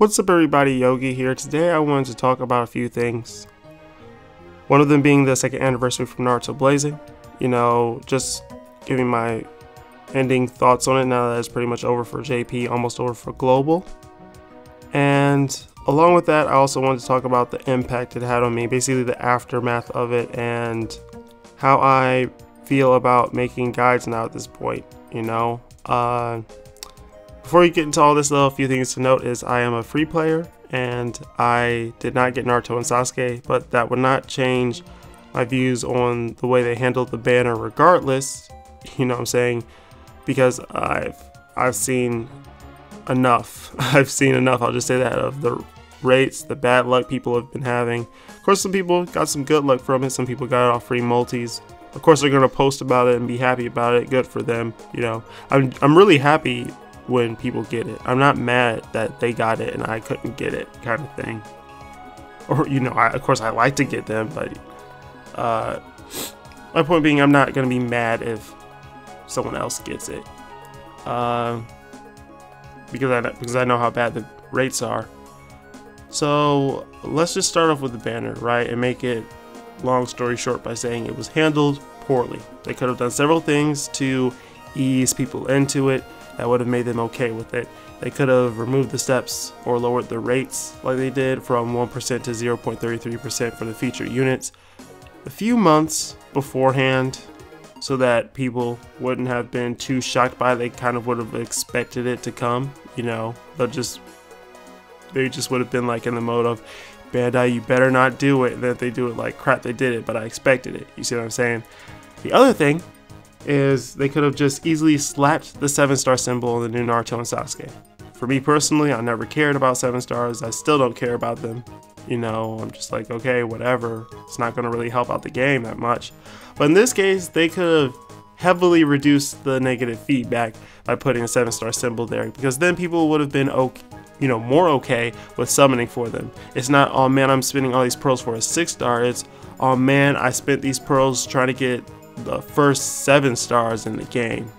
What's up everybody, Yogi here. Today I wanted to talk about a few things. One of them being the second anniversary from Naruto Blazing. Just giving my ending thoughts on it now that it's pretty much over for JP, almost over for Global. And along with that, I also wanted to talk about the impact it had on me, basically the aftermath of it and how I feel about making guides now at this point, Before we get into all this though, a few things to note is I am a free player and I did not get Naruto and Sasuke, but that would not change my views on the way they handled the banner regardless, because I've seen enough. I've seen enough, I'll just say that, of the rates, the bad luck people have been having. Of course, some people got some good luck from it, some people got it off free multis. Of course, they're going to post about it and be happy about it, good for them, I'm really happy when people get it. I'm not mad that they got it and I couldn't get it, kind of thing. Or, of course I like to get them, but my point being, I'm not going to be mad if someone else gets it. Because I know how bad the rates are. So let's just start off with the banner, right? And make it, long story short, by saying it was handled poorly. They could have done several things to ease people into it that would have made them okay with it. They could have removed the steps or lowered the rates like they did from 1% to 0.33% for the featured units a few months beforehand, so that people wouldn't have been too shocked by it. They kind of would have expected it to come, they just would have been like in the mode of, Bandai, you better not do it. And then if they do it, like, crap, they did it, but I expected it. You see what I'm saying? The other thing is they could have just easily slapped the 7-star symbol on the new Naruto and Sasuke. For me personally, I never cared about 7 stars. I still don't care about them. I'm just like, okay, whatever. It's not going to really help out the game that much. But in this case, they could have heavily reduced the negative feedback by putting a 7-star symbol there, because then people would have been okay, more okay with summoning for them. It's not, oh man, I'm spending all these pearls for a 6-star. It's, oh man, I spent these pearls trying to get the first 7 stars in the game.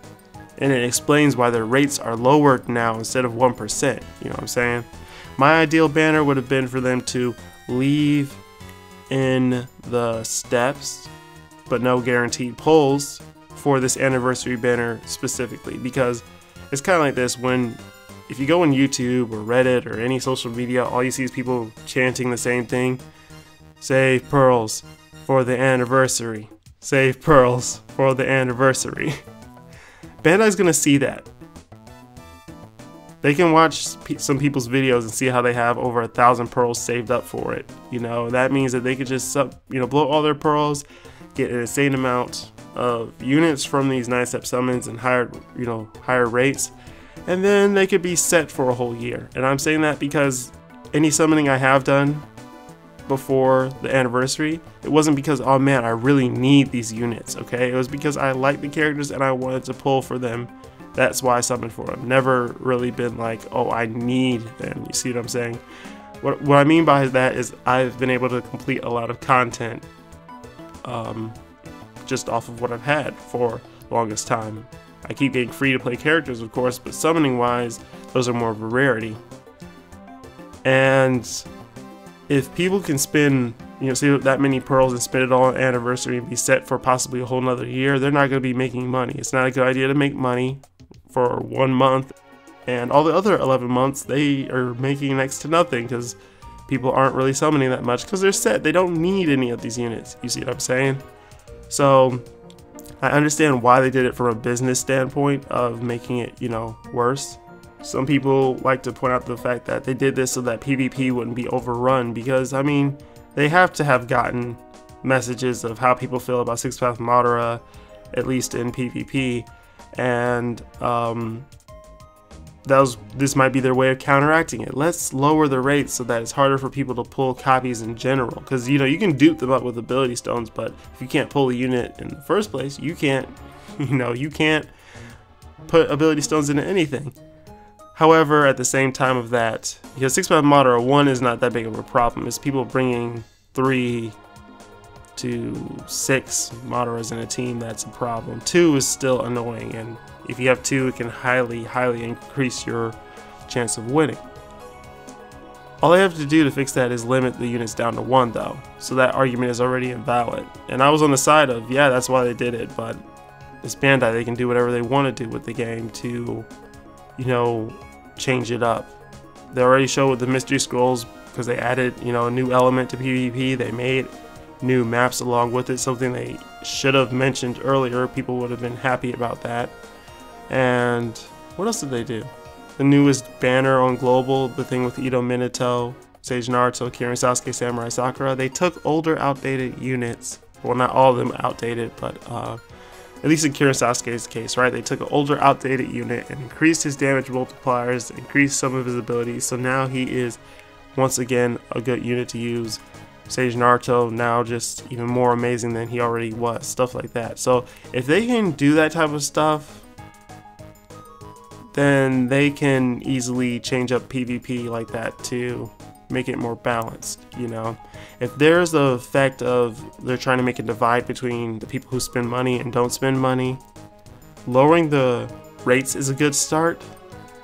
And it explains why their rates are lowered now instead of 1%. You know what I'm saying? My ideal banner would have been for them to leave in the steps, but no guaranteed pulls for this anniversary banner specifically, because it's kind of like this: if you go on YouTube or Reddit or any social media, all you see is people chanting the same thing. Save pearls for the anniversary. Save pearls for the anniversary. Bandai's gonna see that. They can watch some people's videos and see how they have over 1,000 pearls saved up for it. That means that they could just blow all their pearls, get an insane amount of units from these 9-step summons and higher rates, and then they could be set for a whole year. And I'm saying that because any summoning I have done before the anniversary, it wasn't because, oh man, I really need these units, okay? It was because I like the characters and I wanted to pull for them. That's why I summoned for them. Never really been like, oh, I need them. You see what I'm saying? What I mean by that is I've been able to complete a lot of content just off of what I've had for the longest time. I keep getting free to play characters, of course, but summoning wise, those are more of a rarity. And if people can spend, see that many pearls and spend it all on anniversary and be set for possibly a whole nother year, they're not going to be making money. It's not a good idea to make money for 1 month, and all the other 11 months they are making next to nothing because people aren't really summoning that much because they're set. They don't need any of these units. You see what I'm saying? So I understand why they did it from a business standpoint of making it, worse. Some people like to point out the fact that they did this so that PvP wouldn't be overrun, because, they have to have gotten messages of how people feel about Six Path Madara, at least in PvP, and this might be their way of counteracting it. Let's lower the rates so that it's harder for people to pull copies in general, because you can dupe them up with ability stones, but if you can't pull a unit in the first place, you can't put ability stones into anything. However, at the same time of that, because 6 Path Madara 1 is not that big of a problem. It's people bringing 3 to 6 Madaras in a team that's a problem. 2 is still annoying, and if you have 2, it can highly increase your chance of winning. All they have to do to fix that is limit the units down to 1 though, so that argument is already invalid. And I was on the side of, yeah, that's why they did it, but it's Bandai, they can do whatever they want to do with the game to, you know, change it up. They already showed with the mystery scrolls, because they added, you know, a new element to PvP. They made new maps along with it, something they should have mentioned earlier. People would have been happy about that. And what else did they do? The newest banner on Global, the thing with Ito Minato, Sage Naruto, Kirin Sasuke, Samurai Sakura. They took older, outdated units. Well, not all of them outdated, but at least in Kirin Sasuke's case, right? They took an older, outdated unit and increased his damage multipliers, increased some of his abilities. So now he is, once again, a good unit to use. Sage Naruto now just even more amazing than he already was. Stuff like that. So if they can do that type of stuff, then they can easily change up PvP like that to make it more balanced, you know. If there's the effect of they're trying to make a divide between the people who spend money and don't spend money, lowering the rates is a good start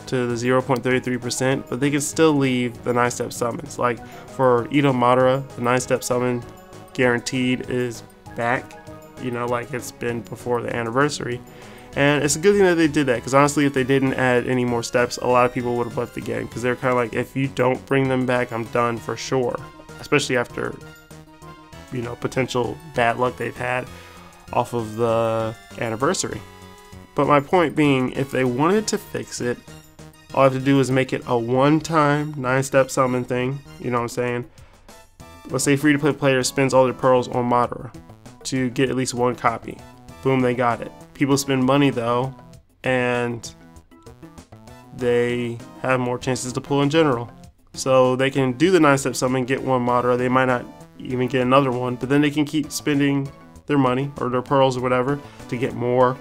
to the 0.33%, but they can still leave the 9-step summons. Like for Ito Madara, the 9-step summon guaranteed is back, you know, like it's been before the anniversary. And it's a good thing that they did that, because honestly, if they didn't add any more steps, a lot of people would have left the game, because they're kind of like, if you don't bring them back, I'm done for sure. Especially after, you know, potential bad luck they've had off of the anniversary. But my point being, if they wanted to fix it, all I have to do is make it a one-time 9-step summon thing, you know what I'm saying? Let's say free-to-play player spends all their pearls on Madara to get at least 1 copy. Boom, they got it. People spend money though, and they have more chances to pull in general. So they can do the 9-step summon, get 1 Madara. They might not even get another one, but then they can keep spending their money or their pearls or whatever to get more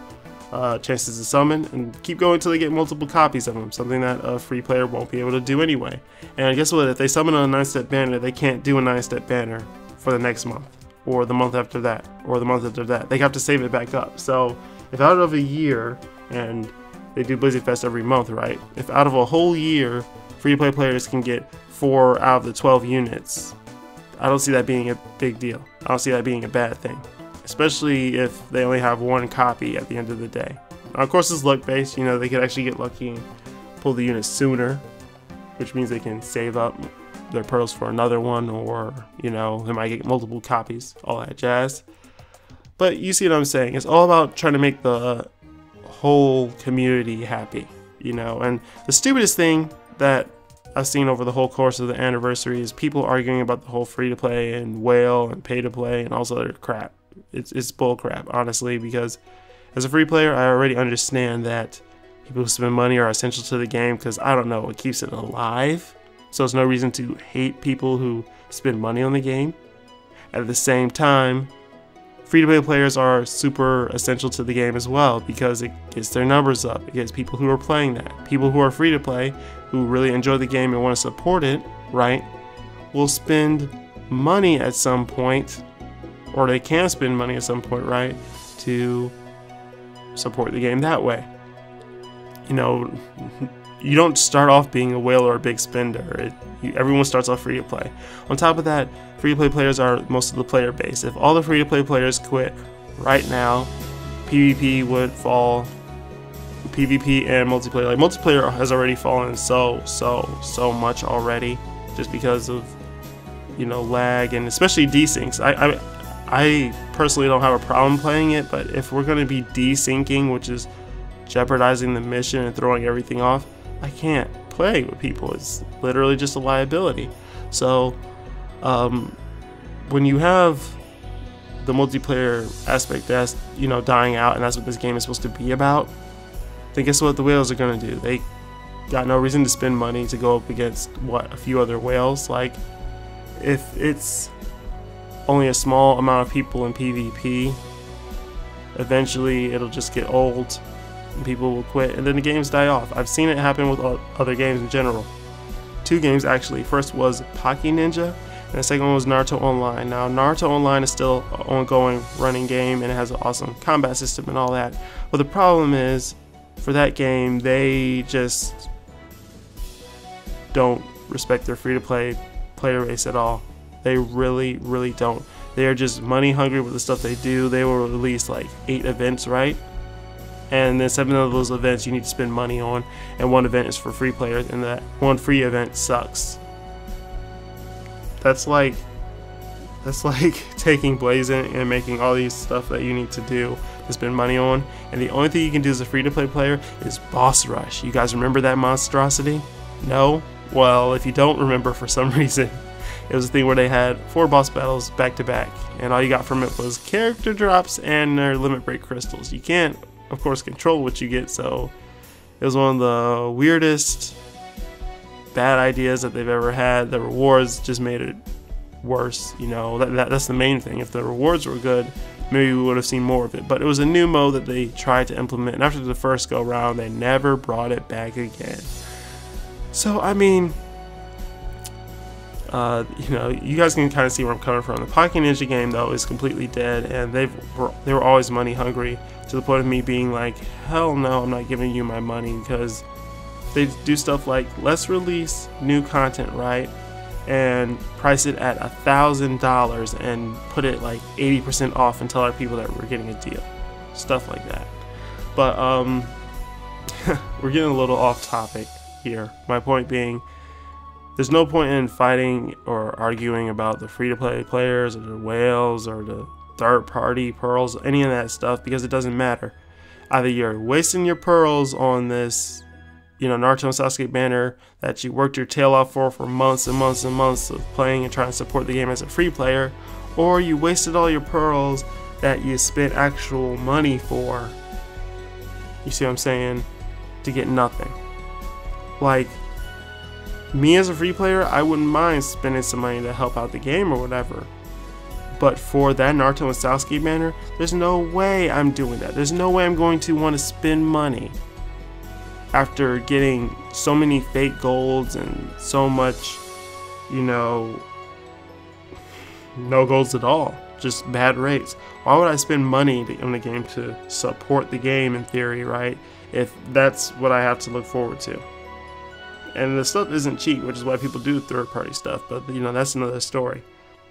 chances to summon, and keep going until they get multiple copies of them, something that a free player won't be able to do anyway. And guess what? If they summon on a 9-step banner, they can't do a 9-step banner for the next month, or the month after that, or the month after that. They have to save it back up. So if out of a year, and they do Blizzard Fest every month, right? If out of a whole year, free-to-play players can get 4 out of the 12 units, I don't see that being a big deal. I don't see that being a bad thing, especially if they only have 1 copy at the end of the day. Now, of course, it's luck-based. You know, they could actually get lucky and pull the unit sooner, which means they can save up their pearls for another one, or, you know, they might get multiple copies, all that jazz. But you see what I'm saying? It's all about trying to make the whole community happy, you know. And the stupidest thing that I've seen over the whole course of the anniversary is people arguing about the whole free-to-play and whale and pay-to-play and all this other crap. It's bull crap, honestly, because as a free player, I already understand that people who spend money are essential to the game, because, I don't know, it keeps it alive. So there's no reason to hate people who spend money on the game. At the same time, free-to-play players are super essential to the game as well, because it gets their numbers up. It gets people who are playing that. People who are free-to-play, who really enjoy the game and want to support it, right, will spend money at some point, or they can spend money at some point, right, to support the game that way. You know, you don't start off being a whale or a big spender. Everyone starts off free-to-play. On top of that, free-to-play players are most of the player base. If all the free-to-play players quit right now, PvP would fall. PvP and multiplayer. Like, multiplayer has already fallen so much already, just because of, you know, lag, and especially desyncs. I personally don't have a problem playing it, but if we're going to be desyncing, which is jeopardizing the mission and throwing everything off, I can't play with people. It's literally just a liability. So when you have the multiplayer aspect that's, you know, dying out, and that's what this game is supposed to be about, then guess what the whales are going to do? They got no reason to spend money to go up against, what, a few other whales. Like, if it's only a small amount of people in PvP, eventually it'll just get old and people will quit, and then the games die off. I've seen it happen with other games in general. 2 games actually. First was Pocky Ninja, and the second one was Naruto Online. Now, Naruto Online is still an ongoing running game, and it has an awesome combat system and all that. But the problem is, for that game, they just don't respect their free-to-play player base at all. They really don't. They are just money hungry with the stuff they do. They will release like 8 events, right? And then 7 of those events you need to spend money on, and 1 event is for free players, and that 1 free event sucks. That's like taking Blazing and making all these stuff that you need to do to spend money on, and the only thing you can do as a free-to-play player is boss rush. You guys remember that monstrosity? No? Well, if you don't remember for some reason, it was a thing where they had 4 boss battles back to back, and all you got from it was character drops and their limit break crystals. You can't, of course, control what you get, so it was one of the weirdest bad ideas that they've ever had. The rewards just made it worse. You know, that's the main thing. If the rewards were good, maybe we would have seen more of it, but it was a new mode that they tried to implement, and after the first go round they never brought it back again. So I mean, you know, you guys can kind of see where I'm coming from. The Pocket Ninja game though is completely dead, and they were always money hungry, to the point of me being like, hell no, I'm not giving you my money, because they do stuff like, let's release new content, right, and price it at $1,000 and put it like 80% off and tell our people that we're getting a deal, stuff like that. But we're getting a little off topic here. My point being, there's no point in fighting or arguing about the free-to-play players or the whales or the third-party pearls, any of that stuff, because it doesn't matter. Either you're wasting your pearls on this, you know, Naruto and Sasuke banner that you worked your tail off for months and months and months of playing and trying to support the game as a free player, or you wasted all your pearls that you spent actual money for, you see what I'm saying, to get nothing. Like, me as a free player, I wouldn't mind spending some money to help out the game or whatever. But for that Naruto and Sasuke banner, there's no way I'm doing that. There's no way I'm going to want to spend money after getting so many fake golds and so much, you know, no golds at all, just bad rates. Why would I spend money in the game to support the game in theory, right, if that's what I have to look forward to? And the stuff isn't cheap, which is why people do third-party stuff, but you know, that's another story.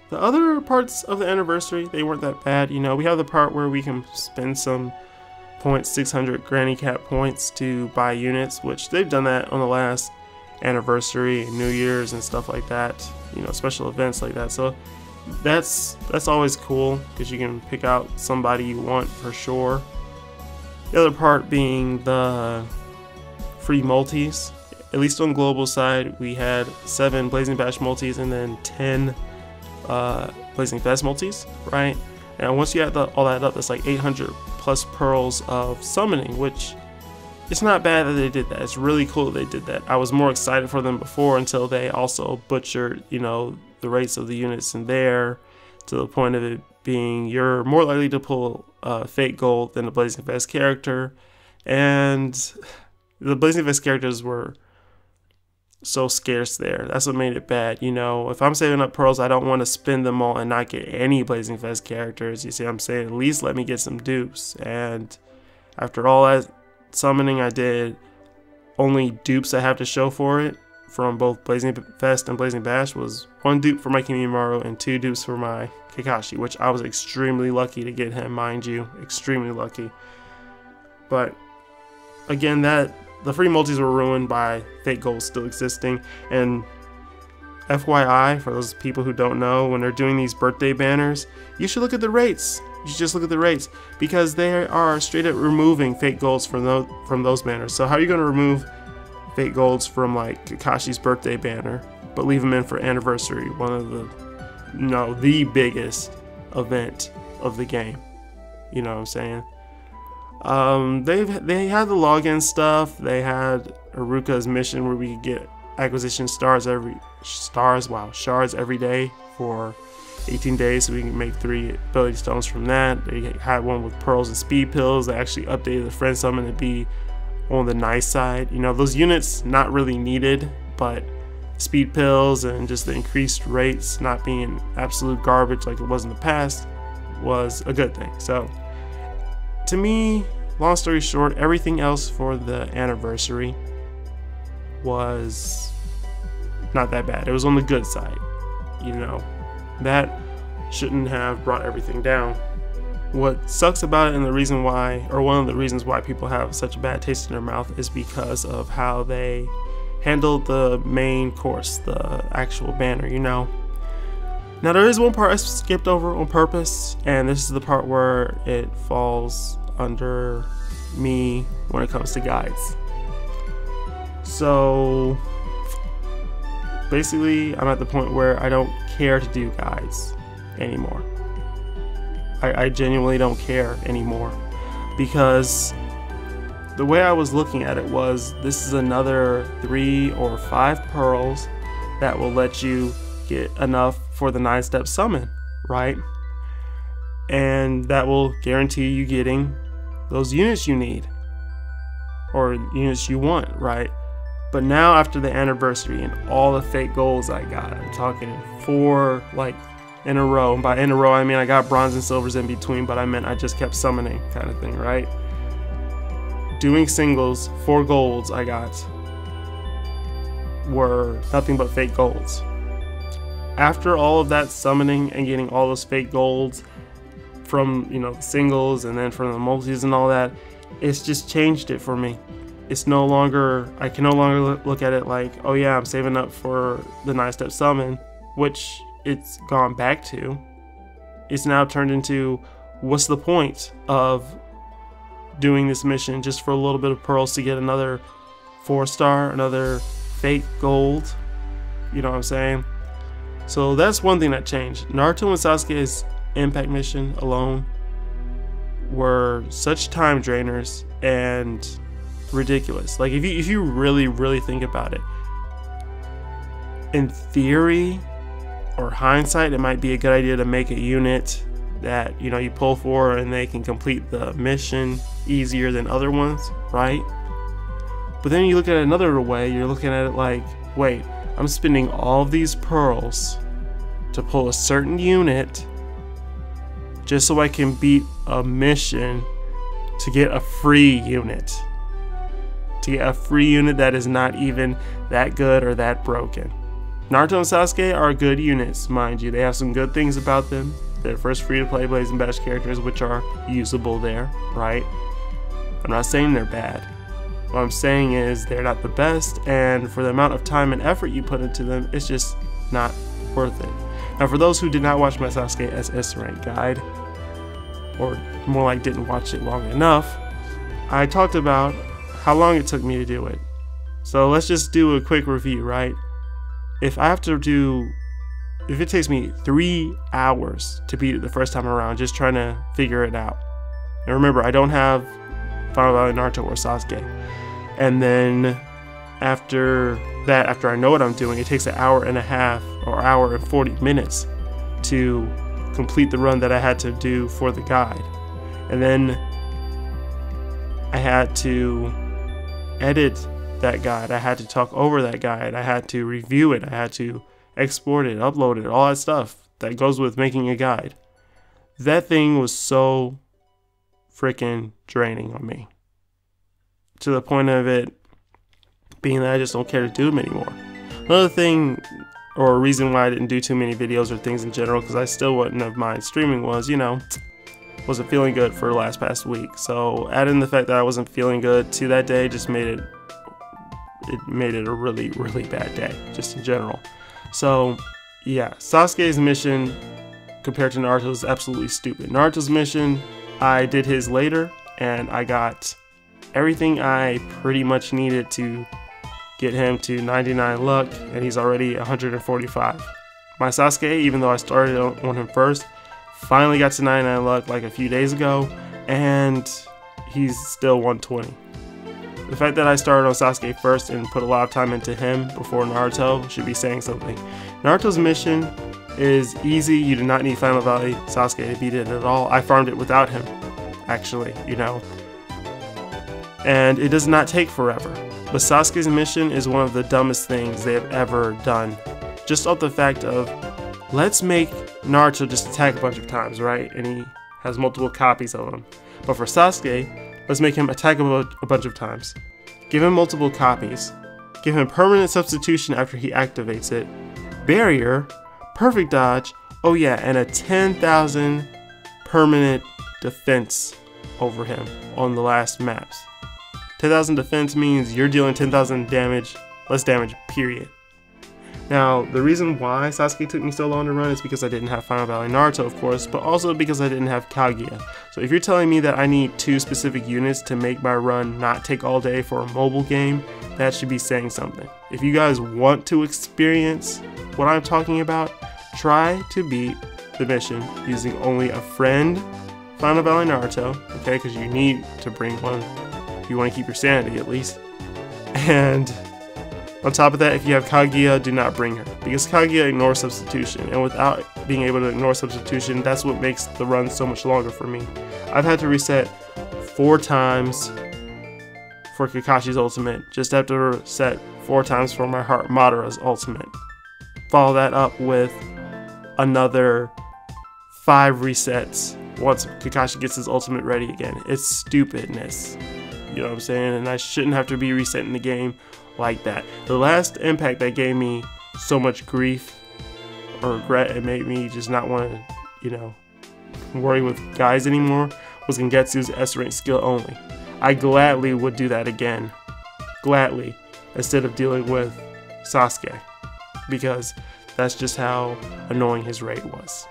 The other parts of the anniversary, they weren't that bad. You know, we have the part where we can spend some points, 600 granny cat points, to buy units, which they've done that on the last anniversary, New Year's and stuff like that, you know, special events like that. So that's always cool, because you can pick out somebody you want for sure. The other part being the free multis. At least on the global side, we had 7 Blazing Bash multis and then 10 Blazing Fest multis, right? And once you add all that up, that's like 800 plus pearls of summoning, which it's not bad that they did that. It's really cool that they did that. I was more excited for them before, until they also butchered, you know, the rates of the units in there, to the point of it being you're more likely to pull fake gold than the Blazing Fest character, and the Blazing Fest characters were so scarce there. That's what made it bad. You know, if I'm saving up pearls, I don't want to spend them all and not get any Blazing Fest characters. You see what I'm saying? At least let me get some dupes. And after all that summoning I did, only dupes I have to show for it from both Blazing Fest and Blazing Bash was 1 dupe for my Kimimaro and 2 dupes for my Kakashi, which I was extremely lucky to get him, mind you, extremely lucky. But again, the free multis were ruined by fake gold still existing. And FYI, for those people who don't know, when they're doing these birthday banners, you should look at the rates. You should just look at the rates, because they are straight up removing fake golds from those banners. So how are you going to remove fake golds from like Kakashi's birthday banner, but leave them in for anniversary, one of the, you know, the biggest event of the game? You know what I'm saying? They had the login stuff. They had Aruka's mission where we could get acquisition shards every day for 18 days, so we can make 3 ability stones from that. They had one with pearls and speed pills. They actually updated the friend summon to be on the nice side. You know, those units not really needed, but speed pills and just the increased rates not being absolute garbage like it was in the past was a good thing. So to me, long story short, everything else for the anniversary was not that bad. It was on the good side, you know. That shouldn't have brought everything down. What sucks about it, and the reason why, or one of the reasons why people have such a bad taste in their mouth, is because of how they handled the main course, the actual banner, you know. Now there is one part I skipped over on purpose, and this is the part where it falls under me when it comes to guides. So basically I'm at the point where I don't care to do guides anymore. I genuinely don't care anymore, because the way I was looking at it was, this is another 3 or 5 pearls that will let you get enough for the 9-step summon, right? And that will guarantee you getting those units you need, or units you want, right? But now after the anniversary and all the fake golds I got, I'm talking 4 like in a row, and by in a row I mean I got bronze and silvers in between, but I meant I just kept summoning kind of thing, right? Doing singles, 4 golds I got were nothing but fake golds. After all of that summoning and getting all those fake golds from, you know, the singles and then from the multis and all that, it's just changed it for me. It's no longer, I can no longer look at it like, oh yeah, I'm saving up for the 9-step summon, which it's gone back to. It's now turned into, what's the point of doing this mission just for a little bit of pearls to get another 4-star, another fake gold? You know what I'm saying? So that's one thing that changed. Naruto and Sasuke's impact mission alone were such time drainers and ridiculous. Like if you really think about it, in theory or hindsight, it might be a good idea to make a unit that, you know, you pull for and they can complete the mission easier than other ones, right? But then you look at it another way, you're looking at it like, wait, I'm spending all of these pearls to pull a certain unit just so I can beat a mission to get a free unit. To get a free unit that is not even that good or that broken. Naruto and Sasuke are good units, mind you. They have some good things about them. They're first free-to-play Blaze and Bash characters, which are usable there, right? I'm not saying they're bad. What I'm saying is they're not the best, and for the amount of time and effort you put into them, it's just not worth it. Now, for those who did not watch my Sasuke SS rank guide, or more like didn't watch it long enough, I talked about how long it took me to do it. So let's just do a quick review, right? If it takes me 3 hours to beat it the first time around, just trying to figure it out. And remember, I don't have Final Valley Naruto or Sasuke. And then after that, after I know what I'm doing, it takes an hour and a half or hour and 40 minutes to complete the run that I had to do for the guide. And then I had to edit that guide, I had to talk over that guide, I had to review it, I had to export it, upload it, all that stuff that goes with making a guide. That thing was so freaking draining on me, to the point of it being that I just don't care to do them anymore. Another thing, or a reason why I didn't do too many videos or things in general, because I still wouldn't have mind streaming, was, you know, wasn't feeling good for the past week. So adding the fact that I wasn't feeling good to that day just made it a really bad day, just in general. So yeah, Sasuke's mission compared to Naruto's is absolutely stupid. Naruto's mission, I did his later, and I got everything I pretty much needed to get him to 99 luck, and he's already 145. My Sasuke, even though I started on him first, finally got to 99 luck like a few days ago, and he's still 120. The fact that I started on Sasuke first and put a lot of time into him before Naruto should be saying something. Naruto's mission is easy. You do not need Final Valley Sasuke to beat it at all. I farmed it without him, actually, you know. And it does not take forever. But Sasuke's mission is one of the dumbest things they have ever done. Just off the fact of, let's make Naruto just attack a bunch of times, right? And he has multiple copies of him. But for Sasuke, let's make him attack a bunch of times. Give him multiple copies. give him permanent substitution after he activates it, barrier, perfect dodge, oh yeah, and a 10,000 permanent defense over him on the last maps. 10,000 defense means you're dealing 10,000 damage, less damage, period. Now, the reason why Sasuke took me so long to run is because I didn't have Final Valley Naruto, of course, but also because I didn't have Kaguya. So if you're telling me that I need 2 specific units to make my run not take all day for a mobile game, that should be saying something. If you guys want to experience what I'm talking about, try to beat the mission using only a friend Final Valley Naruto, okay, because you need to bring one if you want to keep your sanity at least. And on top of that, if you have Kaguya, do not bring her, because Kaguya ignores substitution, and without being able to ignore substitution, that's what makes the run so much longer for me. I've had to reset 4 times for Kakashi's ultimate, just have to reset 4 times for my heart Madara's ultimate. Follow that up with another 5 resets once Kakashi gets his ultimate ready again. It's stupidness, you know what I'm saying? And I shouldn't have to be resetting the game like that. The last impact that gave me so much grief or regret, it made me just not want to, you know, worry with guys anymore, was Gengetsu's S rank skill only. I gladly would do that again, gladly, instead of dealing with Sasuke, because that's just how annoying his raid was.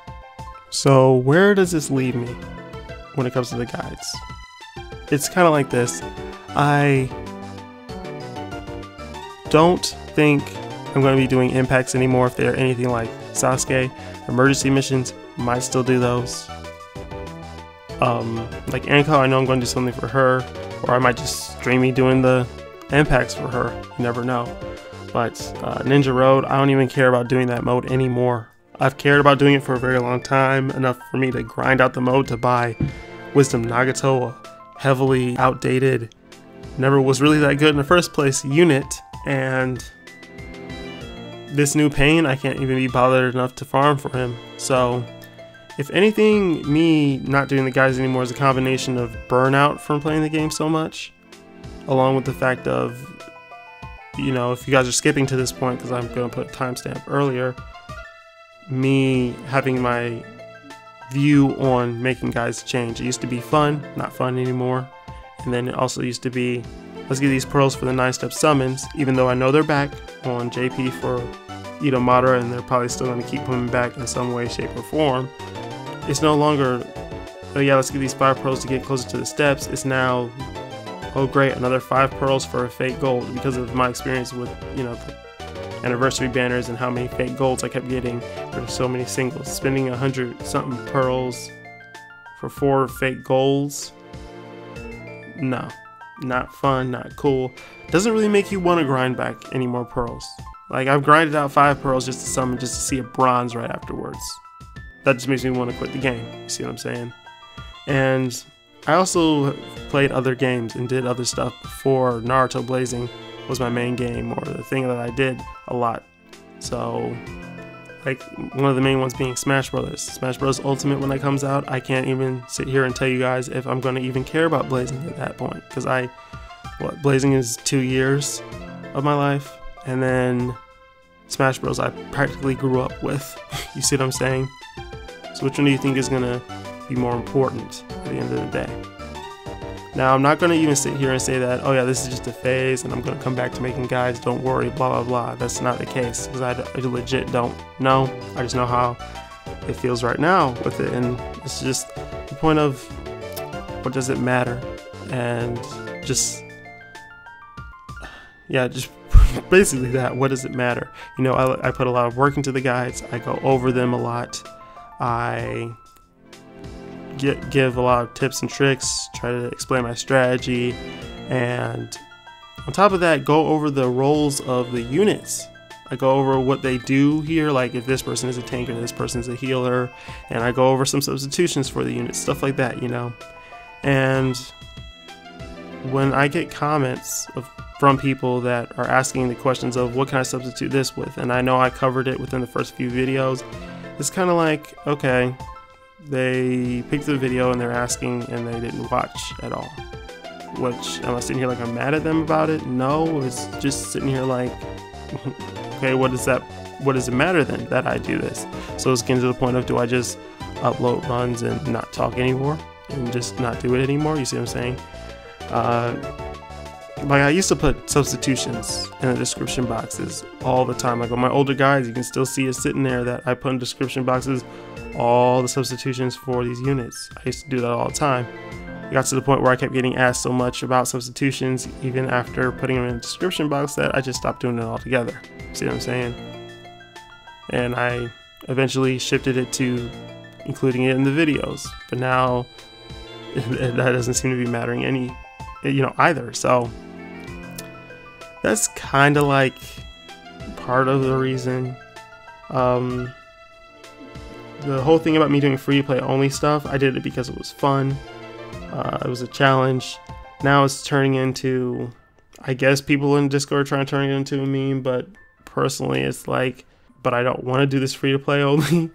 So where does this leave me when it comes to the guides? It's kind of like this. I don't think I'm going to be doing impacts anymore if they're anything like Sasuke. Emergency missions, might still do those. Like Anko, I know I'm going to do something for her, or I might just stream me doing the impacts for her. You never know. But Ninja Road, I don't even care about doing that mode anymore. I've cared about doing it for a very long time, enough for me to grind out the mode to buy Wisdom Nagato, a heavily outdated, never was really that good in the first place unit, and this new Pain, I can't even be bothered enough to farm for him. So if anything, me not doing the guys anymore is a combination of burnout from playing the game so much, along with the fact of, you know, if you guys are skipping to this point, because I'm going to put a timestamp earlier, me having my view on making guys change. It used to be fun, not fun anymore. And then it also used to be, let's get these pearls for the 9-step summons, even though I know they're back on JP for Ito Madara, and they're probably still going to keep coming back in some way, shape, or form. It's no longer, oh yeah, let's get these 5 pearls to get closer to the steps. It's now, oh great, another 5 pearls for a fake gold, because of my experience with, you know, the anniversary banners and how many fake golds I kept getting for so many singles. Spending 100-something pearls for 4 fake golds, no, not fun, not cool. Doesn't really make you want to grind back any more pearls. Like, I've grinded out 5 pearls just to summon, just to see a bronze right afterwards. That just makes me want to quit the game, you see what I'm saying? And I also played other games and did other stuff before Naruto Blazing was my main game, or the thing that I did a lot. So, like, one of the main ones being Smash Brothers. Smash Bros. Ultimate, when that comes out, I can't even sit here and tell you guys if I'm going to even care about Blazing at that point, because Blazing is 2 years of my life, and then Smash Bros. I practically grew up with. You see what I'm saying? So which one do you think is going to be more important at the end of the day? Now, I'm not going to even sit here and say that, oh yeah, this is just a phase and I'm going to come back to making guides, don't worry, blah blah blah. That's not the case, because I legit don't know. I just know how it feels right now with it, and it's just the point of, what does it matter? And just, yeah, just basically that, what does it matter? You know, I put a lot of work into the guides, I go over them a lot, I give a lot of tips and tricks, try to explain my strategy, and on top of that, go over the roles of the units. I go over what they do here, like if this person is a tanker, this person is a healer, and I go over some substitutions for the units, stuff like that, you know. And when I get comments from people that are asking the questions of what can I substitute this with, and I know I covered it within the first few videos, it's kind of like, okay, they picked the video and they're asking and they didn't watch at all. which am I sitting here like I'm mad at them about it? No, it's just sitting here like, okay, what does it matter then that I do this? So it's getting to the point of, do I just upload runs and not talk anymore and just not do it anymore? You see what I'm saying? Like I used to put substitutions in the description boxes all the time. Like with my older guys, you can still see it sitting there that I put in description boxes all the substitutions for these units. I used to do that all the time. It got to the point where I kept getting asked so much about substitutions, even after putting them in the description box, that I just stopped doing it altogether. See what I'm saying? And I eventually shifted it to including it in the videos, but now that doesn't seem to be mattering either. So that's kind of like part of the reason. The whole thing about me doing free to play only stuff, I did it because it was fun. It was a challenge. Now it's turning into, I guess people in Discord are trying to turn it into a meme, but personally it's like, but I don't want to do this free to play only,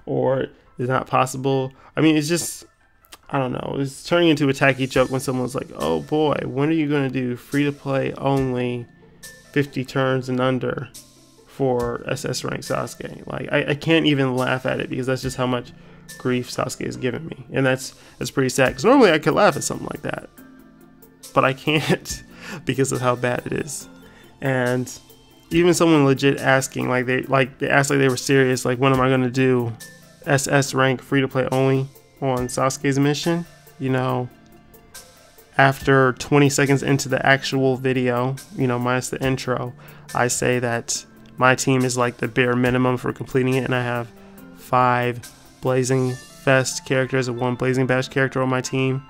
or it's not possible. I mean, it's just, I don't know. It's turning into a tacky joke when someone's like, oh boy, when are you going to do free to play only 50 turns and under for SS rank Sasuke? Like, I can't even laugh at it because that's just how much grief Sasuke has given me, and that's pretty sad, because normally I could laugh at something like that, but I can't because of how bad it is. And even someone legit asking, they asked like they were serious, like, when am I going to do SS rank free to play only on Sasuke's mission? You know, after 20 seconds into the actual video, you know, minus the intro, I say that my team is like the bare minimum for completing it, and I have 5 Blazing Fest characters and 1 Blazing Bash character on my team.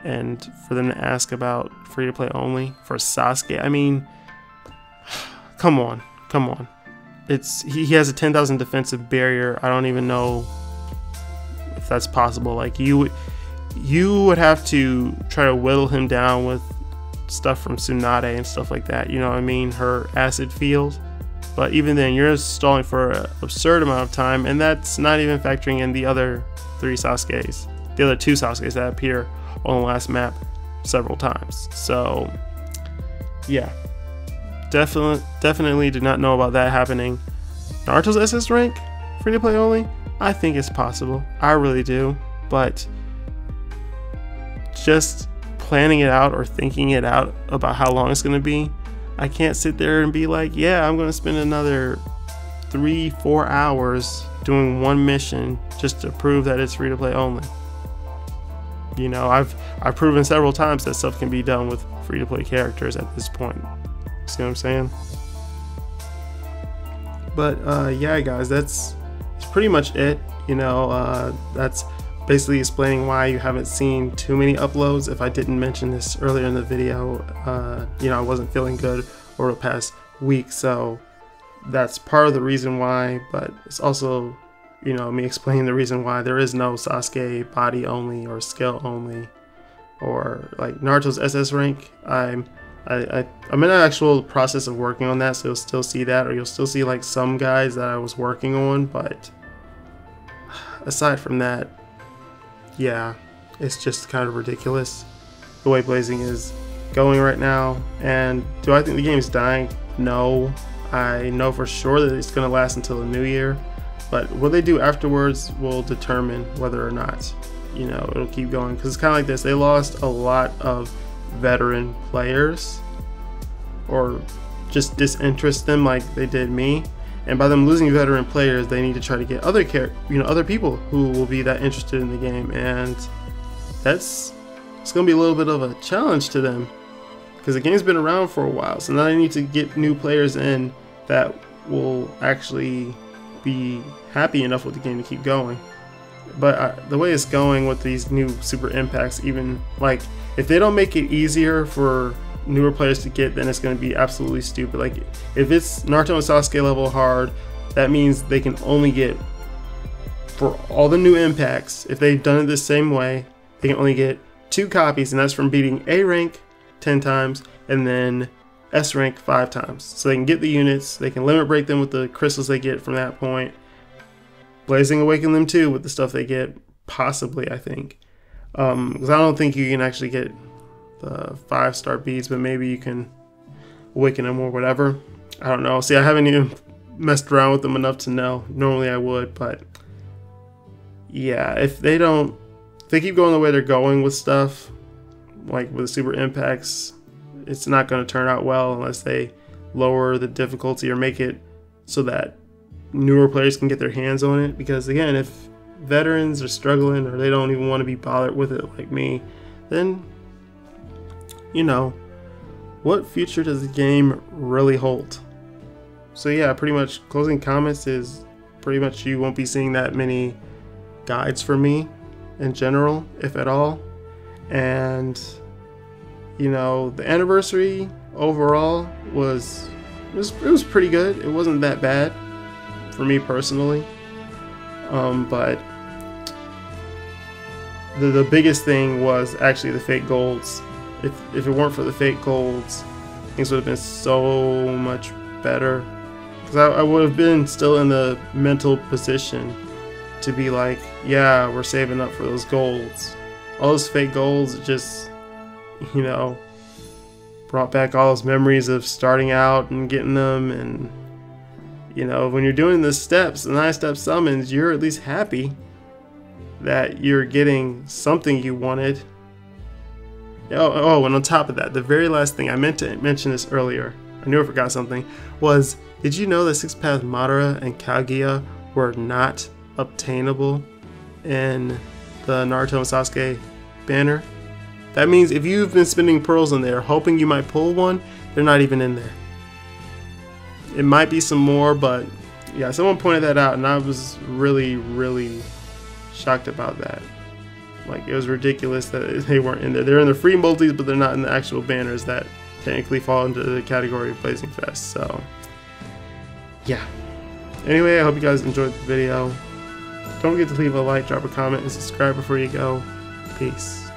And for them to ask about free to play only for Sasuke, I mean, come on. He has a 10,000 defensive barrier. I don't even know if that's possible. Like, you would have to try to whittle him down with stuff from Tsunade and stuff like that, you know what I mean, her acid field. But even then, you're stalling for an absurd amount of time, and that's not even factoring in the other 3 Sasukes, the other 2 Sasukes that appear on the last map several times. So yeah, definitely did not know about that happening. Naruto's SS rank free to play only, I think it's possible. I really do, but just planning it out or thinking it out about how long it's going to be, I can't sit there and be like, yeah, I'm going to spend another 3-4 hours doing one mission just to prove that it's free to play only. You know, I've proven several times that stuff can be done with free to play characters at this point. See what I'm saying? But yeah, guys, that's pretty much it. You know, that's basically explaining why you haven't seen too many uploads. If I didn't mention this earlier in the video, you know, I wasn't feeling good over the past week, so that's part of the reason why. But it's also, you know, me explaining the reason why there is no Sasuke body only or skill only, or like Naruto's SS rank. I'm in an actual process of working on that, so you'll still see that, or you'll still see like some guys that I was working on. But aside from that, yeah, it's just kind of ridiculous the way Blazing is going right now. And do I think the game is dying? No. I know for sure that it's going to last until the new year, but what they do afterwards will determine whether or not, you know, it'll keep going. Because it's kind of like this: they lost a lot of veteran players, or just disinterest them like they did me. And by them losing veteran players, they need to try to get other other people who will be that interested in the game, and it's going to be a little bit of a challenge to them, because the game's been around for a while. So now they need to get new players in that will actually be happy enough with the game to keep going. But the way it's going with these new super impacts, even like if they don't make it easier for newer players to get, then it's going to be absolutely stupid. Like if it's Naruto and Sasuke level hard, that means they can only get, for all the new impacts, if they've done it the same way, they can only get 2 copies, and that's from beating A rank 10 times and then S rank 5 times. So they can get the units, they can limit break them with the crystals they get from that point, Blazing Awaken them too with the stuff they get, possibly, I think. Because I don't think you can actually get the 5-star beads, but maybe you can awaken them or whatever. I don't know. See, I haven't even messed around with them enough to know. Normally I would, but yeah, if they keep going the way they're going with stuff, like with the super impacts, it's not going to turn out well unless they lower the difficulty or make it so that newer players can get their hands on it. Because again, if veterans are struggling or they don't even want to be bothered with it like me, then you know, what future does the game really hold? So yeah, pretty much closing comments is pretty much you won't be seeing that many guides from me in general, if at all. And you know, the anniversary overall was pretty good. It wasn't that bad for me personally, but the biggest thing was actually the fake golds. If it weren't for the fake golds, things would have been so much better, because I would have been still in the mental position to be like, yeah, we're saving up for those golds. All those fake golds just, you know, brought back all those memories of starting out and getting them. And you know, when you're doing the steps, the 9-step summons, you're at least happy that you're getting something you wanted. Oh, and on top of that, the very last thing, I meant to mention this earlier, I knew I forgot something, was, did you know that 6-path Madara and Kaguya were not obtainable in the Naruto and Sasuke banner? That means if you've been spending pearls in there hoping you might pull one, they're not even in there. It might be some more, but yeah, someone pointed that out and I was really, really shocked about that. Like, it was ridiculous that they weren't in there. They're in the free multis, but they're not in the actual banners that technically fall into the category of Blazing Fest. So yeah. Anyway, I hope you guys enjoyed the video. Don't forget to leave a like, drop a comment, and subscribe before you go. Peace.